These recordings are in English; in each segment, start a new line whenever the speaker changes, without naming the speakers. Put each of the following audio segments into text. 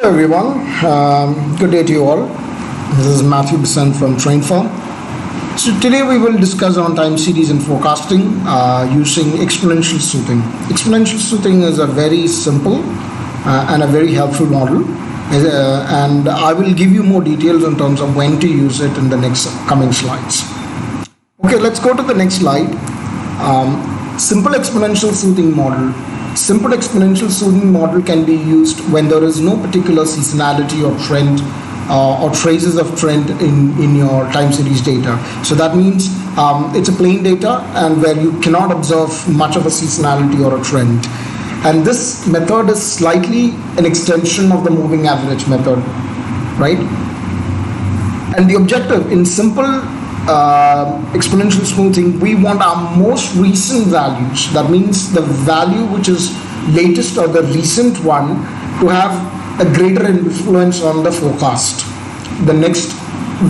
Everyone, good day to you all. This is Matthew Besant from TrainFirm. So today we will discuss on time series and forecasting using exponential smoothing. Exponential smoothing is a very simple and a very helpful model, and I will give you more details in terms of when to use it in the next coming slides. Okay, let's go to the next slide. Simple exponential smoothing model. Simple exponential smoothing model can be used when there is no particular seasonality or trend or traces of trend in your time series data. So that means it's a plain data and where you cannot observe much of a seasonality or a trend. And this method is slightly an extension of the moving average method, right? And the objective in simple exponential smoothing, we want our most recent values. That means the value which is latest or the recent one to have a greater influence on the forecast, the next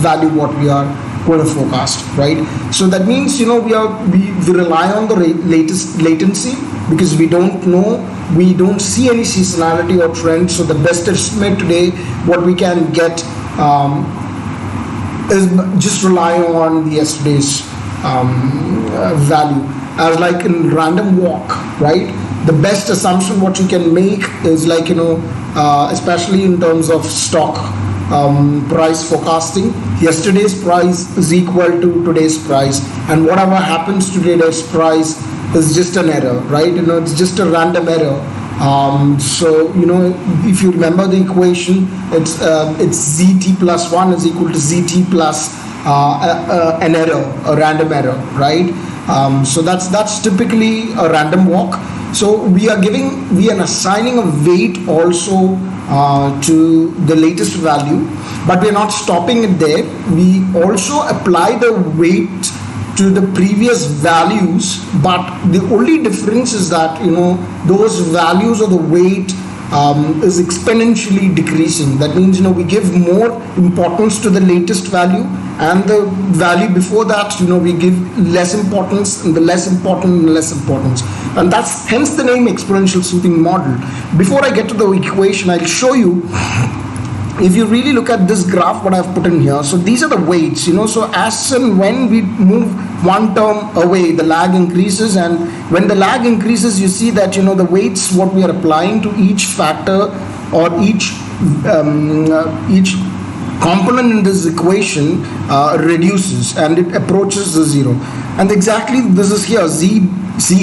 value what we are going to forecast, right? So that means we rely on the latest latency because we don't know, we don't see any seasonality or trend. So the best estimate today what we can get is just relying on the yesterday's value, as like in random walk, right? The best assumption what you can make is like especially in terms of stock price forecasting, yesterday's price is equal to today's price, and whatever happens to today's price is just an error, right? It's just a random error. So if you remember the equation, it's zt plus 1 is equal to zt plus an error, a random error, right? So that's typically a random walk. So we are assigning a weight also to the latest value, but we are not stopping it there. We also apply the weight to the previous values, but the only difference is that those values or the weight is exponentially decreasing. That means we give more importance to the latest value, and the value before that we give less importance, and the less importance, and that's hence the name exponential smoothing model. Before I get to the equation, I'll show you. If you really look at this graph what I've put in here, so these are the weights, so as and when we move one term away, the lag increases, and when the lag increases, you see that the weights what we are applying to each factor or each component in this equation reduces and it approaches the zero. And exactly this is here, z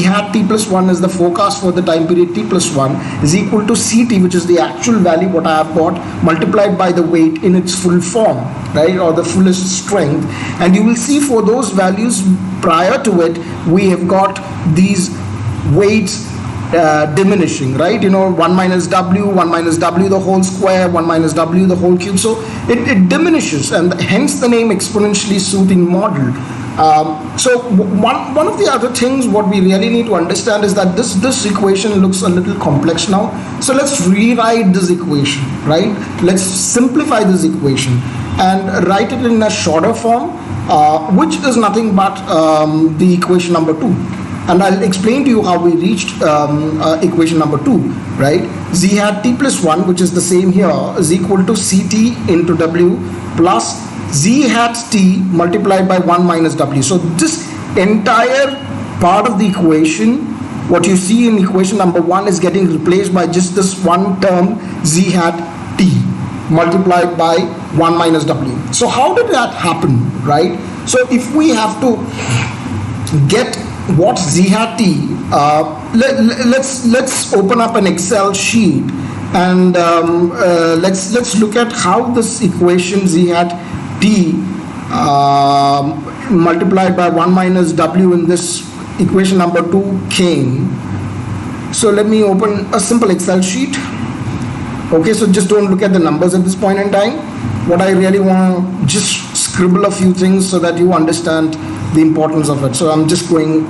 hat t plus 1 is the forecast for the time period t plus 1 is equal to ct, which is the actual value what I have got, multiplied by the weight in its full form, right, or the fullest strength. And you will see for those values prior to it, we have got these weights diminishing, right? 1 minus w the whole square, 1 minus w the whole cube. So it diminishes, and hence the name exponentially smoothing model. So one of the other things what we really need to understand is that this equation looks a little complex now. So let's rewrite this equation, right? Let's simplify this equation and write it in a shorter form, which is nothing but the equation number 2. And I'll explain to you how we reached equation number 2, right? Z hat t plus 1, which is the same here, is equal to ct into w plus z hat t multiplied by 1 minus w. So this entire part of the equation, what you see in equation number 1 is getting replaced by just this one term z hat t multiplied by 1 minus w. So how did that happen, right? So if we have to get what z hat t, let's open up an Excel sheet and let's look at how this equation z hat t multiplied by 1 minus w in this equation number 2 came. So let me open a simple Excel sheet. Okay, so just don't look at the numbers at this point in time. What I really want to just scribble a few things so that you understand the importance of it. So I'm just going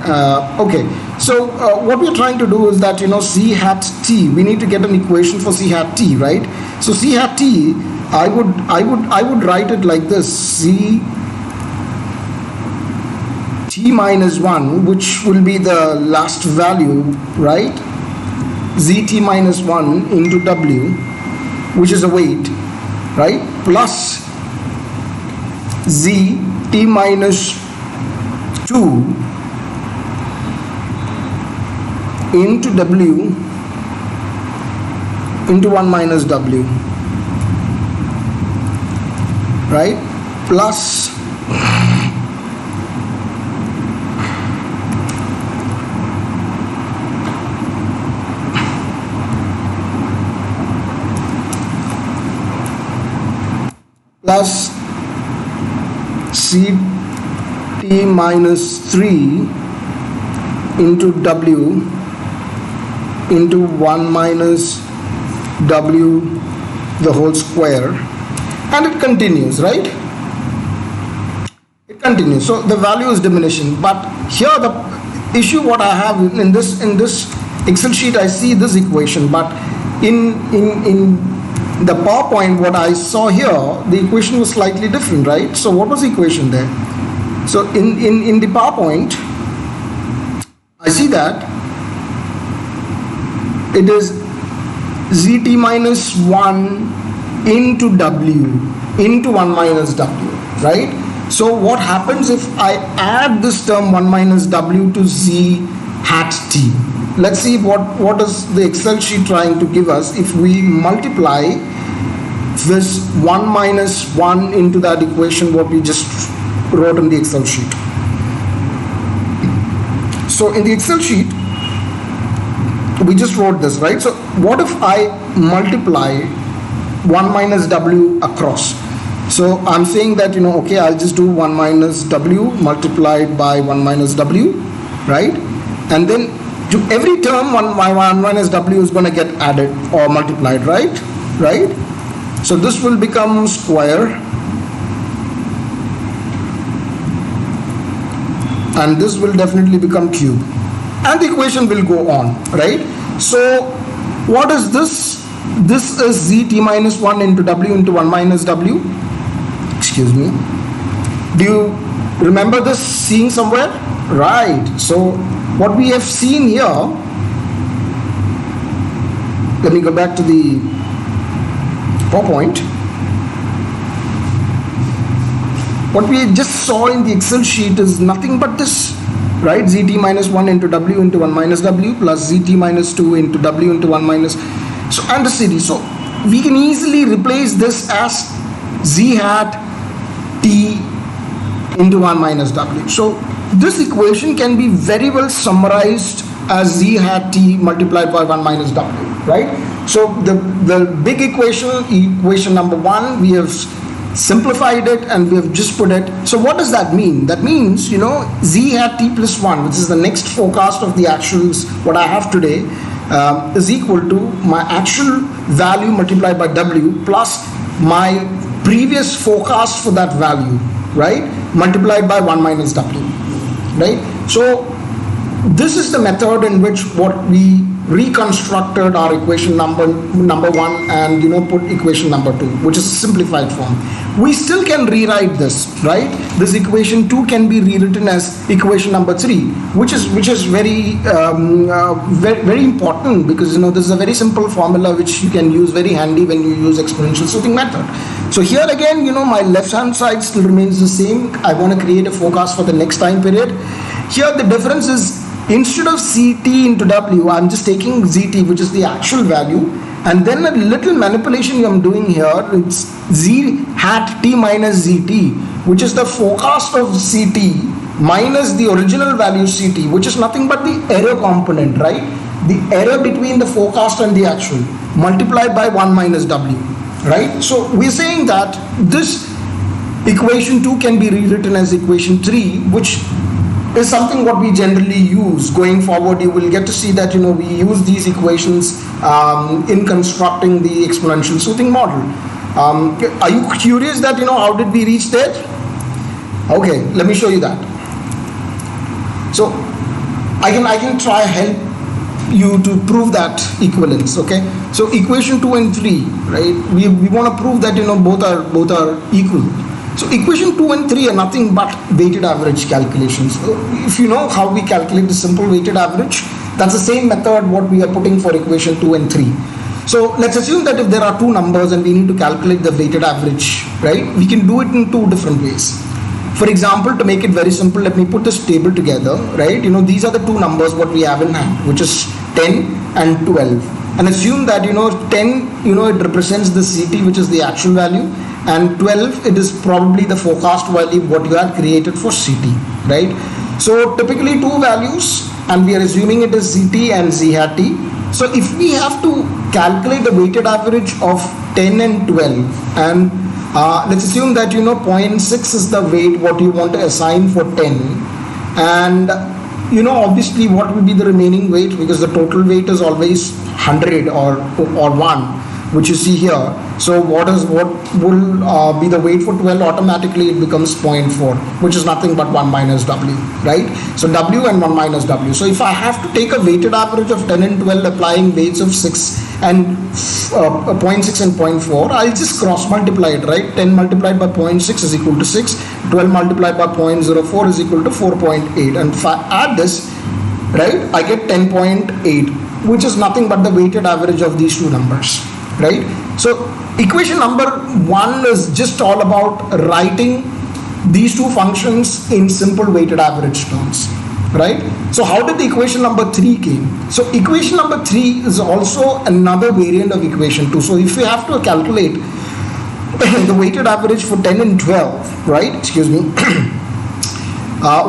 okay, so what we're trying to do is that c hat t, we need to get an equation for c hat t, right? So c hat t, I would write it like this: c t minus 1, which will be the last value, right? zt minus 1 into w which is a weight, right, plus z t minus 2 into w into 1 minus w, right, plus c t minus 3 into w into 1 minus w the whole square, and it continues, right? It continues. So the value is diminishing. But here the issue what I have in this Excel sheet, I see this equation, but in the PowerPoint what I saw here, the equation was slightly different, right? So what was the equation there? So in the PowerPoint, I see that it is zt minus 1 into w into 1 minus w, right? So what happens if I add this term 1 minus w to z hat t? Let's see what is the Excel sheet trying to give us if we multiply this 1 minus 1 into that equation what we just wrote in the Excel sheet. So in the Excel sheet we just wrote this, right? So what if I multiply 1 minus w across? So I'm saying that, okay, I'll just do 1 minus w multiplied by 1 minus w, right? And then to every term 1 minus w is going to get added or multiplied, right? So this will become square, and this will definitely become cube, and the equation will go on, right? So what is this? This is z t minus 1 into w into 1 minus w. Excuse me. Do you remember this seeing somewhere? Right. So what we have seen here, let me go back to the PowerPoint. What we just saw in the Excel sheet is nothing but this, right? zt minus 1 into w into 1 minus w plus zt minus 2 into w into 1 minus, so and the series. So we can easily replace this as z hat t into 1 minus w. So this equation can be very well summarized as z hat t multiplied by 1 minus w, right? So the big equation number 1, we have simplified it and we have just put it. So what does that mean? That means, z hat t plus 1, which is the next forecast of the actuals what I have today, is equal to my actual value multiplied by w plus my previous forecast for that value, right, multiplied by 1 minus w, right? So this is the method in which what we reconstructed our equation number 1 and put equation number 2, which is a simplified form. We still can rewrite this, right? This equation 2 can be rewritten as equation number 3, which is very very important, because this is a very simple formula which you can use very handy when you use exponential smoothing method. So here again, my left hand side still remains the same. I want to create a forecast for the next time period. Here the difference is, instead of ct into w, I'm just taking zt, which is the actual value, and then a little manipulation I'm doing here. It's z hat t minus zt, which is the forecast of ct minus the original value ct, which is nothing but the error component, right? The error between the forecast and the actual multiplied by 1 minus w, right? So we're saying that this equation 2 can be rewritten as equation 3, which is something what we generally use. Going forward, you will get to see that we use these equations in constructing the exponential smoothing model. Are you curious that how did we reach there? Okay, let me show you that. So I can try help you to prove that equivalence. Okay, so equation 2 and 3, right? We want to prove that both are equal. So equation 2 and 3 are nothing but weighted average calculations. If you know how we calculate the simple weighted average, that's the same method what we are putting for equation 2 and 3. So let's assume that if there are two numbers and we need to calculate the weighted average, right? We can do it in two different ways. For example, to make it very simple, let me put this table together, right? These are the two numbers what we have in hand, which is 10 and 12. And assume that, 10, it represents the CT, which is the actual value, and 12, it is probably the forecast value what you have created for CT, right? So typically two values, and we are assuming it is CT and Z hat T. So if we have to calculate the weighted average of 10 and 12, and let's assume that 0.6 is the weight what you want to assign for 10, and obviously what will be the remaining weight, because the total weight is always 100 or 1, which you see here. So what will be the weight for 12? Automatically it becomes 0.4, which is nothing but 1 minus W, right? So W and 1 minus W. So if I have to take a weighted average of 10 and 12 applying weights of 6 and 0.6 and 0.4, I'll just cross multiply it, right? 10 multiplied by 0.6 is equal to 6, 12 multiplied by 0.04 is equal to 4.8, and if I add this, right, I get 10.8, which is nothing but the weighted average of these two numbers, right? So equation number 1 is just all about writing these two functions in simple weighted average terms, right? So how did the equation number 3 came? So equation number 3 is also another variant of equation 2. So if we have to calculate the weighted average for 10 and 12, right, excuse me,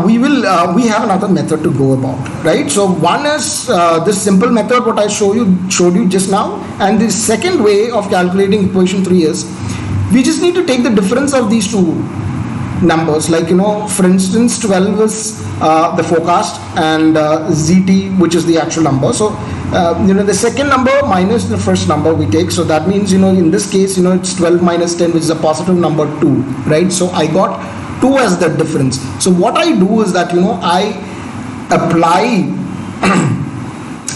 we have another method to go about, right? So one is this simple method what I showed you just now, and the second way of calculating equation 3 is we just need to take the difference of these two numbers, like for instance 12 is the forecast and ZT, which is the actual number. So the second number minus the first number we take, so that means in this case it's 12 minus 10, which is a positive number 2, right? So I got 2 as the difference. So what I do is that I apply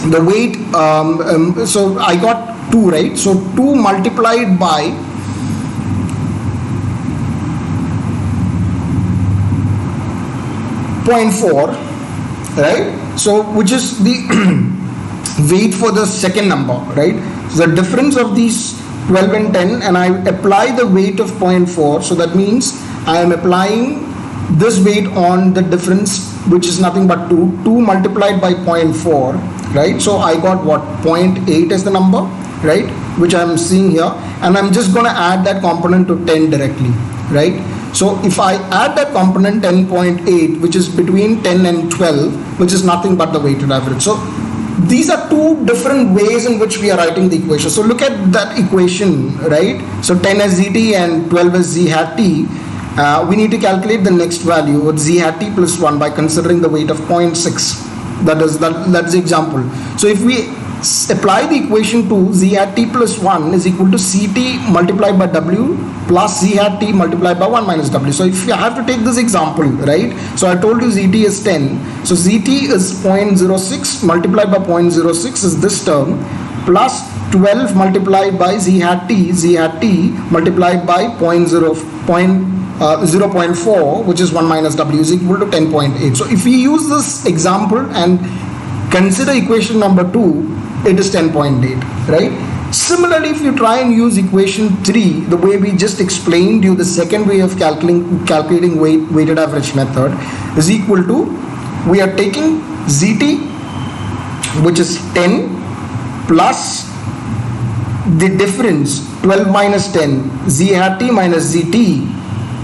the weight, so I got 2, right? So 2 multiplied by 0.4, right? So which is the weight for the second number, right? So the difference of these 12 and 10, and I apply the weight of 0.4. So that means I am applying this weight on the difference, which is nothing but 2 multiplied by 0.4, right? So I got what, 0.8 as the number, right, which I am seeing here, and I'm just going to add that component to 10 directly, right? So if I add that component 10.8, which is between 10 and 12, which is nothing but the weighted average. So these are two different ways in which we are writing the equation. So look at that equation, right? So 10 as ZT and 12 as Z hat T. We need to calculate the next value with Z hat T plus 1 by considering the weight of 0.6. That's the example. So if we apply the equation to Z hat T plus 1 is equal to CT multiplied by W plus Z hat T multiplied by 1 minus W. So if you have to take this example, right? So I told you ZT is 10. So ZT is 0.06 multiplied by 0.06 is this term, plus 12 multiplied by Z hat T multiplied by 0.4, which is 1 minus W, is equal to 10.8. So if we use this example and consider equation number 2, it is 10.8, right? Similarly, if you try and use equation 3, the way we just explained you, the second way of calculating weighted average method is equal to, we are taking ZT, which is 10, plus the difference 12 minus 10, Z hat T minus ZT,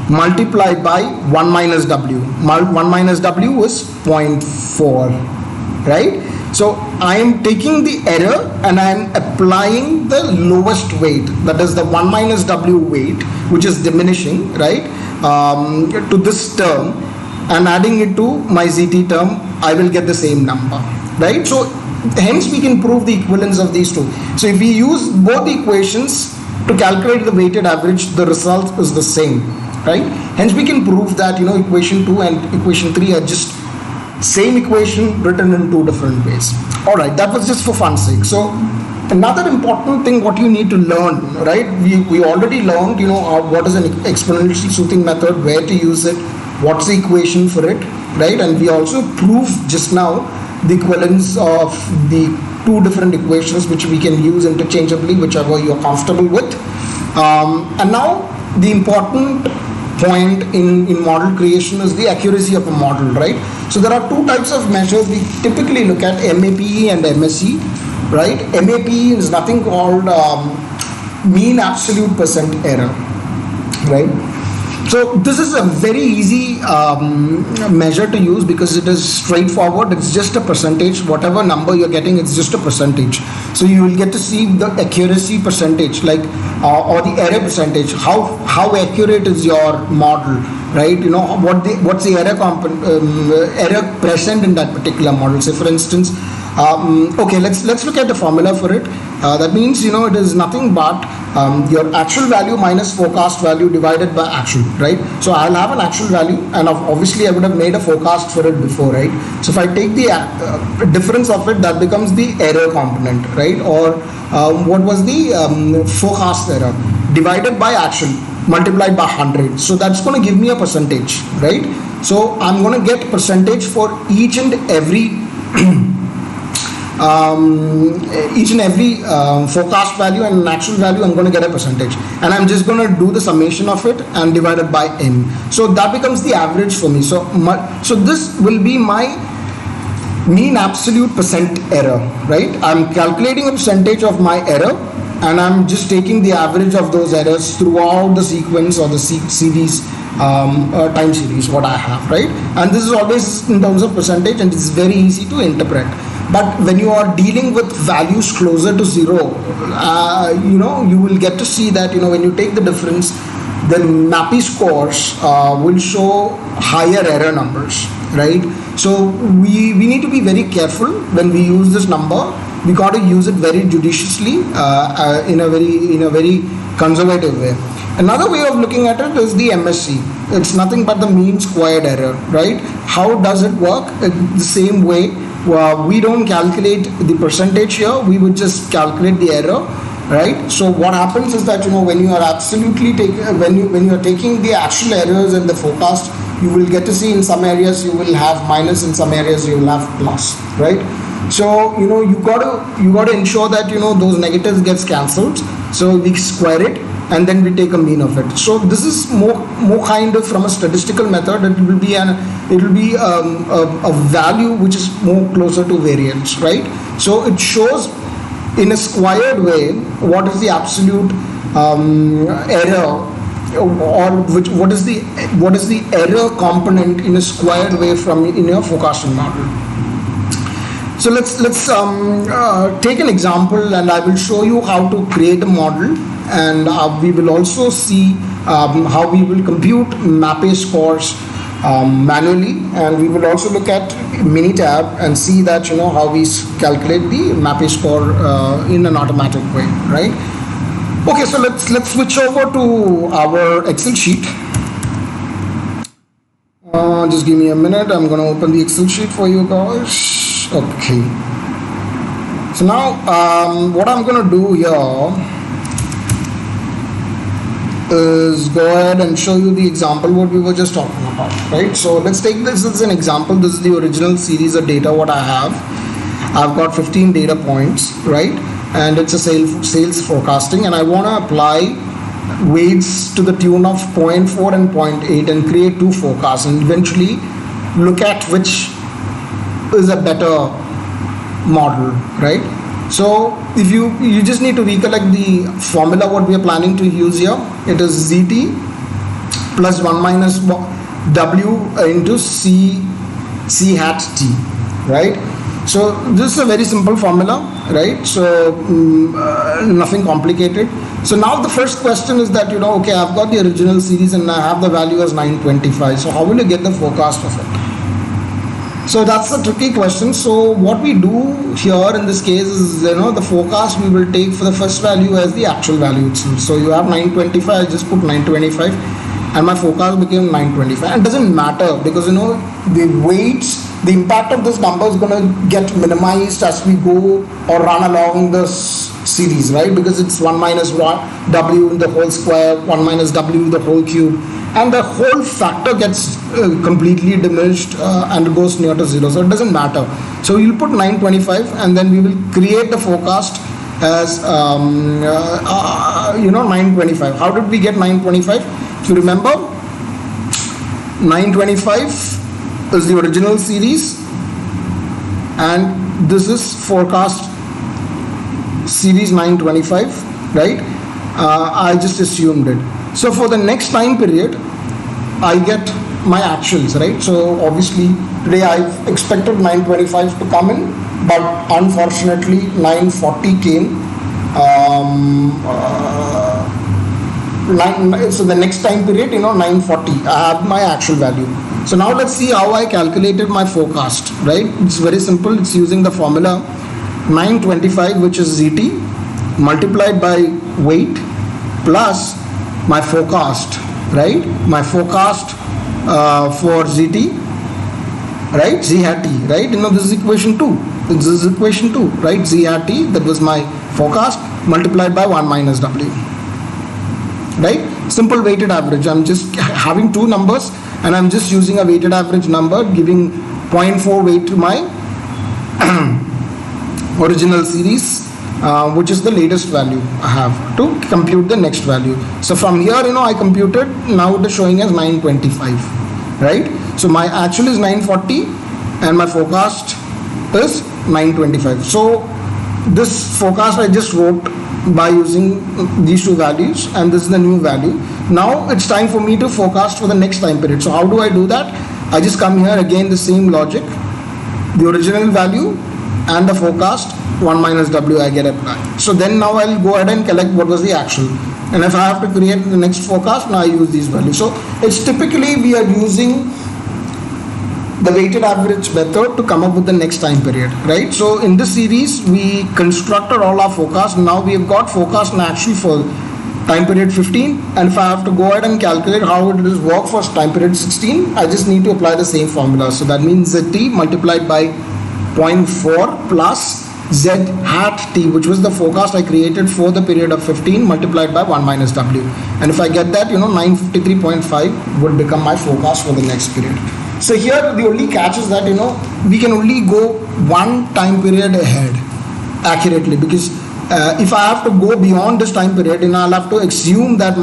multiplied by 1 minus W. 1 minus W is 0.4, right? So I am taking the error and I am applying the lowest weight, that is the 1 minus W weight, which is diminishing, right, to this term, and adding it to my ZT term, I will get the same number, right? So hence we can prove the equivalence of these two. So if we use both the equations to calculate the weighted average, the result is the same, right? Hence we can prove that equation 2 and equation 3 are just same equation written in two different ways. All right, that was just for fun's sake. So another important thing what you need to learn, right? We already learned what is an exponential smoothing method, where to use it, what's the equation for it, right? And we also proved just now the equivalence of the two different equations which we can use interchangeably, whichever you're comfortable with. And now the important point in model creation is the accuracy of a model, right? So there are two types of measures we typically look at, MAPE and MSE, right? MAPE is nothing called mean absolute percent error, right? So this is a very easy measure to use because it is straightforward. It's just a percentage. Whatever number you're getting, it's just a percentage. So you will get to see the accuracy percentage, like or the error percentage. How accurate is your model, right? You know what's the error present in that particular model. Say for instance, okay, let's look at the formula for it. That means it is nothing but your actual value minus forecast value divided by actual, right? So I'll have an actual value, and obviously I would have made a forecast for it before, right? So if I take the difference of it, that becomes the error component, right? Or what was the forecast error divided by actual multiplied by 100. So that's going to give me a percentage, right? So I'm going to get percentage for each and every forecast value and actual value. I'm going to get a percentage, and I'm just going to do the summation of it and divide it by n. So that becomes the average for me. So this will be my mean absolute percent error, right? I'm calculating a percentage of my error, and I'm just taking the average of those errors throughout the sequence or the series, time series what I have, right? And this is always in terms of percentage, and it's very easy to interpret. But when you are dealing with values closer to zero, you will get to see that when you take the difference, the MAPE scores will show higher error numbers, right? So we need to be very careful when we use this number. We got to use it very judiciously, in a very conservative way. Another way of looking at it is the MSE. It's nothing but the mean squared error, right? How does it work? The same way. We don't calculate the percentage here. We would just calculate the error, right? So what happens is that when you are absolutely when you are taking the actual errors and the forecast, you will get to see in some areas you will have minus, in some areas you will have plus, right? So you got to ensure that those negatives gets cancelled. So we square it and then we take a mean of it. So this is more kind of from a statistical method. It will be a value which is more closer to variance, right? So it shows in a squared way what is the absolute error, or what is the error component in a squared way in your forecasting model. So let's take an example, and I will show you how to create a model, and we will also see how we will compute MAPE scores manually, and we will also look at Minitab and see that how we calculate the MAPE score in an automatic way, right? Okay, so let's switch over to our Excel sheet. Just give me a minute. I'm going to open the Excel sheet for you guys. Okay. So now what I'm going to do here is go ahead and show you the example what we were just talking about, right? So let's take this as an example. This is the original series of data what I have. I've got 15 data points, right? And it's a sales forecasting, and I want to apply weights to the tune of 0.4 and 0.8 and create two forecasts, and eventually look at which is a better model, right? So if you just need to recollect the formula what we are planning to use here. It is ZT plus 1 minus W into C hat T, right? So this is a very simple formula, right? So nothing complicated. So now the first question is that okay, I've got the original series and I have the value as 925. So how will you get the forecast of it? So that's a tricky question. So what we do here in this case is the forecast we will take for the first value as the actual value itself. So you have 925, I just put 925 and my forecast became 925. And it doesn't matter because the weights, the impact of this number is going to get minimized as we go or run along this series, right? Because it's 1 minus W in the whole square, 1 minus W in the whole cube, and the whole factor gets completely diminished and goes near to zero. So it doesn't matter. So you'll put 925, and then we will create the forecast as 925. How did we get 925? If you remember, 925 is the original series, and this is forecast series 925, right? I just assumed it. So for the next time period, I get my actuals, right? So obviously today I've expected 925 to come in, but unfortunately 940 came. So the next time period, 940, I have my actual value. So now let's see how I calculated my forecast, right? It's very simple. It's using the formula 925, which is ZT, multiplied by weight plus my forecast, right? My forecast for ZT, right? Z hat T, right? This is equation 2. This is equation 2, right? Z hat T, that was my forecast, multiplied by 1 minus W, right? Simple weighted average. I'm just having two numbers, and I'm just using a weighted average number, giving 0.4 weight to my original series, which is the latest value I have to compute the next value. So from here, I computed, now it is showing as 925, right? So my actual is 940 and my forecast is 925. So this forecast I just wrote by using these two values, and this is the new value. Now it's time for me to forecast for the next time period. So how do I do that? I just come here again, the same logic, the original value and the forecast, 1 minus W I get applied. So then now I'll go ahead and collect what was the actual, and if I have to create the next forecast, now I use these values. So it's typically we are using the weighted average method to come up with the next time period, right? So in this series we constructed all our forecasts. Now we have got forecast and actual for time period 15, and if I have to go ahead and calculate how it will work for time period 16, I just need to apply the same formula. So that means ZT multiplied by 0.4 plus Z hat T, which was the forecast I created for the period of 15, multiplied by 1 minus W. And if I get that, 953.5 would become my forecast for the next period. So here the only catch is that, we can only go one time period ahead accurately, because if I have to go beyond this time period, I'll have to assume that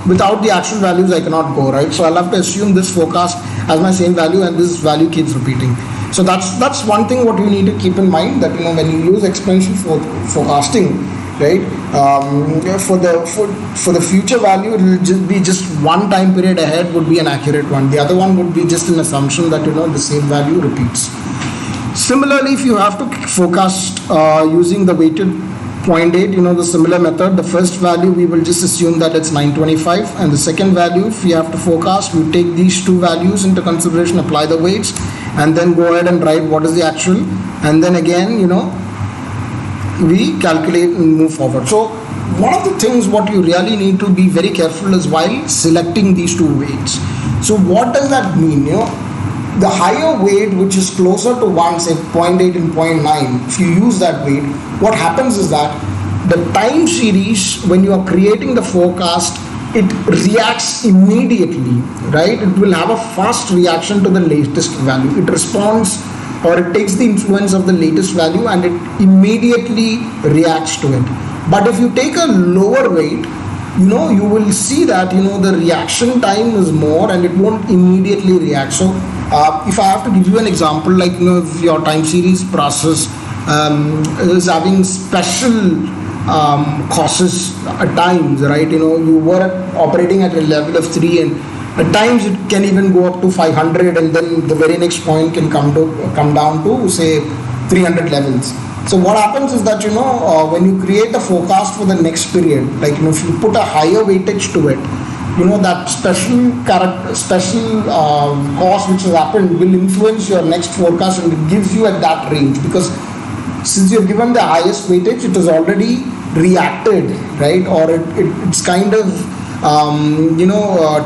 without the actual values I cannot go, right? So I'll have to assume this forecast as my same value, and this value keeps repeating. So that's one thing what you need to keep in mind, that when you use exponential forecasting, right, for the future value, it will just be one time period ahead would be an accurate one. The other one would be just an assumption that the same value repeats. Similarly, if you have to forecast using the weighted 0.8, the similar method, the first value we will just assume that it's 925, and the second value, if we have to forecast, we take these two values into consideration, apply the weights, and then go ahead and write what is the actual, and then again, we calculate and move forward. So one of the things what you really need to be very careful is while selecting these two weights. So what does that mean? The higher weight, which is closer to 1, say 0.8 and 0.9, if you use that weight, what happens is that the time series, when you are creating the forecast, it reacts immediately, right? It will have a fast reaction to the latest value. It responds, or it takes the influence of the latest value, and it immediately reacts to it. But if you take a lower weight, you will see that the reaction time is more, and it won't immediately react. So if I have to give you an example, like if your time series process is having special causes at times, right? You were operating at a level of 3, and at times it can even go up to 500, and then the very next point can come down to say 300 levels. So what happens is that when you create a forecast for the next period, like if you put a higher weightage to it, that special cause which has happened will influence your next forecast, and it gives you at that range, because since you've given the highest weightage, it has already reacted, right? Or it's kind of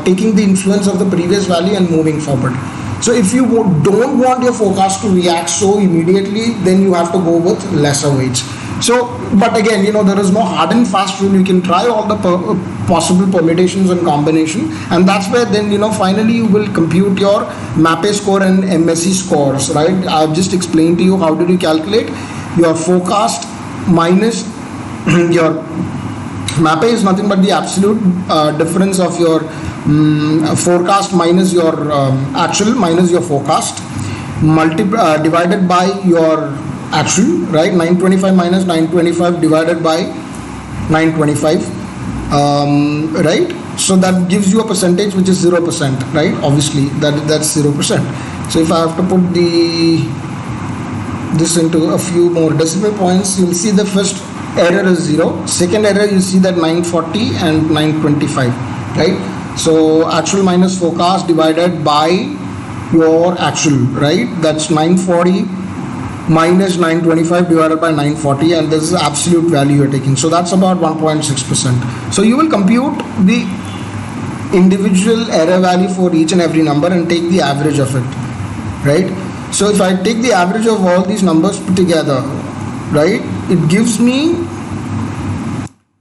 taking the influence of the previous value and moving forward. So if you don't want your forecast to react so immediately, then you have to go with lesser weights. So, but again, there is no hard and fast rule. You can try all the possible permutations and combination, and that's where then finally you will compute your MAPE score and MSE scores, right? I've just explained to you how did you calculate your forecast minus your MAPE is nothing but the absolute difference of your forecast minus your actual minus your forecast divided by your actual, right? 925 minus 925 divided by 925, right? So that gives you a percentage which is 0%, right? Obviously that's 0%. So if I have to put this into a few more decimal points, you'll see the first error is 0, second error you see that 940 and 925, right? So actual minus forecast divided by your actual, right? That's 940 minus 925 divided by 940, and this is absolute value you're taking, so that's about 1.6%. So you will compute the individual error value for each and every number and take the average of it, right? So if I take the average of all these numbers put together, right, it gives me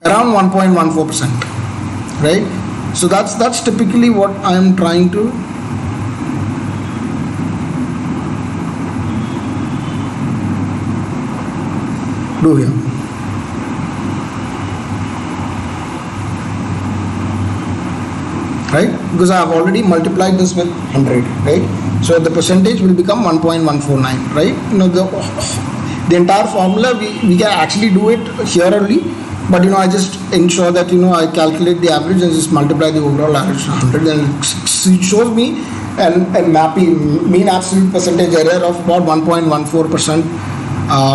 around 1.14%, right? So that's typically what I am trying to do here. Right? Because I have already multiplied this with 100, right? So the percentage will become 1.149, right? The entire formula we can actually do it here only, but I just ensure that I calculate the average and just multiply the overall average 100, and it shows me a mean absolute percentage error of about 1.14%,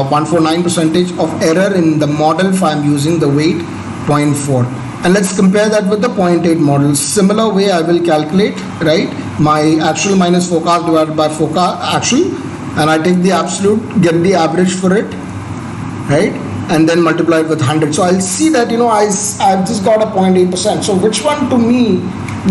149 percentage of error in the model if I am using the weight 0.4. And let's compare that with the 0.8 model. Similar way I will calculate, right, my actual minus forecast divided by forecast actual, and I take the absolute, get the average for it, right, and then multiply it with 100. So I'll see that I've just got a 0.8%. So which one to me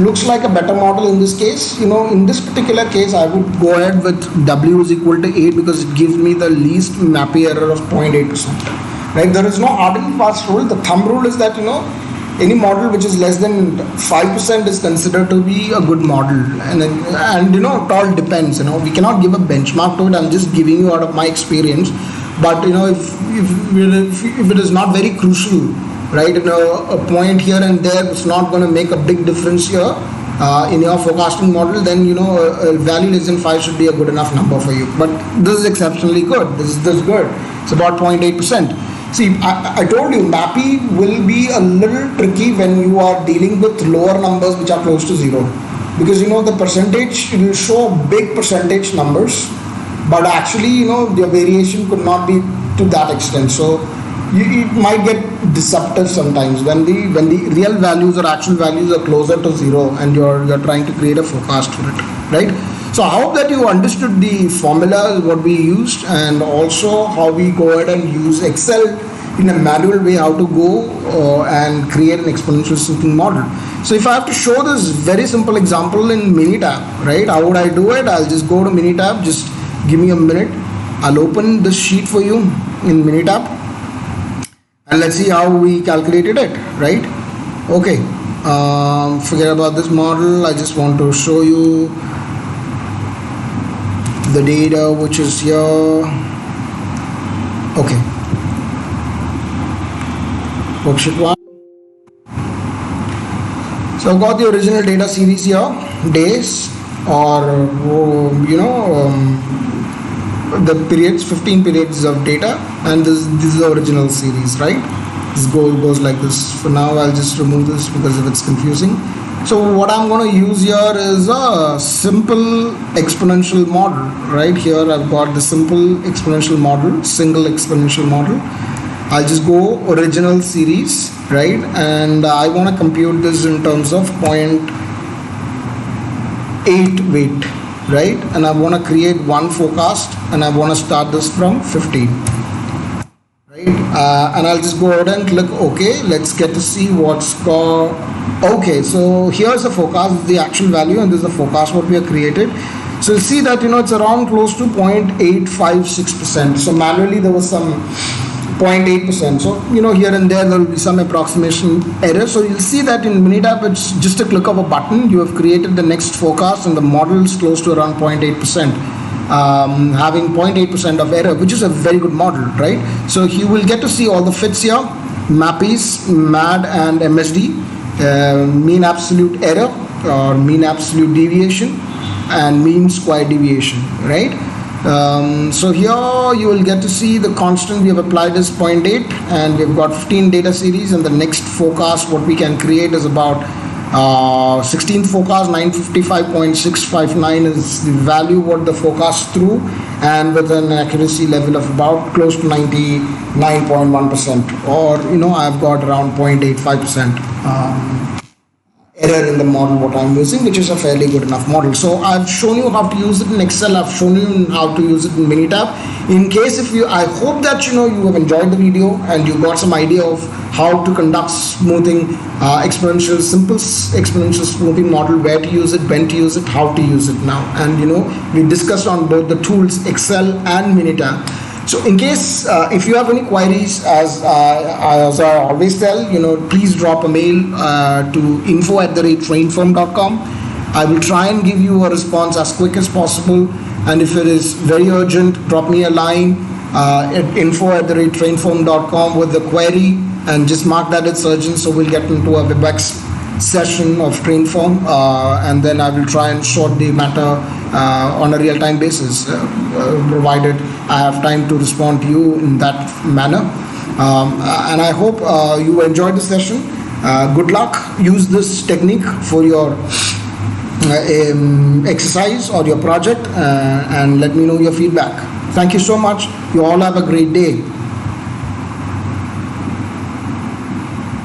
looks like a better model in this case? In this particular case I would go ahead with W is equal to 8 because it gives me the least MAPE error of 0.8%, right? There is no hard and fast rule. The thumb rule is that any model which is less than 5% is considered to be a good model, and it all depends. We cannot give a benchmark to it. I'm just giving you out of my experience. But if it is not very crucial, right, a point here and there, it's not going to make a big difference here in your forecasting model, then a value less than 5 should be a good enough number for you. But this is exceptionally good. This is good. It's about 0.8%. See, I told you MAPE will be a little tricky when you are dealing with lower numbers which are close to 0, because the percentage, it will show big percentage numbers, but actually the variation could not be to that extent. So it might get deceptive sometimes when the real values or actual values are closer to 0 and you're trying to create a forecast for it, right? So I hope that you understood the formula, what we used, and also how we go ahead and use Excel in a manual way, how to go and create an exponential smoothing model. So if I have to show this very simple example in Minitab, right, how would I do it? I'll just go to Minitab, just give me a minute. I'll open this sheet for you in Minitab, and let's see how we calculated it, right? Okay, forget about this model. I just want to show you the data which is here. Okay, worksheet 1. So I've got the original data series here, days, or the periods, 15 periods of data, and this is the original series, right? This goes like this. For now I'll just remove this because if it's confusing. So what I'm going to use here is a simple exponential model. Right here I've got the simple exponential model, single exponential model. I'll just go original series, right, and I want to compute this in terms of 0.8 weight, right, and I want to create one forecast, and I want to start this from 15, right, and I'll just go ahead and click OK. Let's get to see what's called. Okay, so here's the forecast, the actual value, and this is the forecast what we have created. So you see that it's around close to 0.856%. So manually there was some 0.8%. So, here and there will be some approximation error. So you'll see that in Minitab, it's just a click of a button. You have created the next forecast and the model is close to around 0.8%. Having 0.8% of error, which is a very good model, right? So you will get to see all the fits here, MAPIs, MAD and MSD, mean absolute error or mean absolute deviation and mean square deviation, right? So here you will get to see the constant we have applied is 0.8 and we've got 15 data series, and the next forecast what we can create is about 16th forecast 955.659 is the value what the forecast through, and with an accuracy level of about close to 99.1%, or I've got around 0.85% error in the model what I'm using, which is a fairly good enough model. So I've shown you how to use it in Excel. I've shown you how to use it in Minitab. In case I hope that you have enjoyed the video and you got some idea of how to conduct smoothing, simple exponential smoothing model, where to use it, when to use it, how to use it now. And we discussed on both the tools Excel and Minitab. So in case if you have any queries, as I always tell, please drop a mail to info@trainfirm.com. I will try and give you a response as quick as possible, and if it is very urgent, drop me a line at info@trainfirm.com with the query, and just mark that it's urgent, so we'll get into a WebEx session of TrainFirm, and then I will try and sort the matter on a real-time basis, provided I have time to respond to you in that manner. And I hope you enjoyed the session. Good luck. Use this technique for your exercise or your project, and let me know your feedback. Thank you so much. You all have a great day.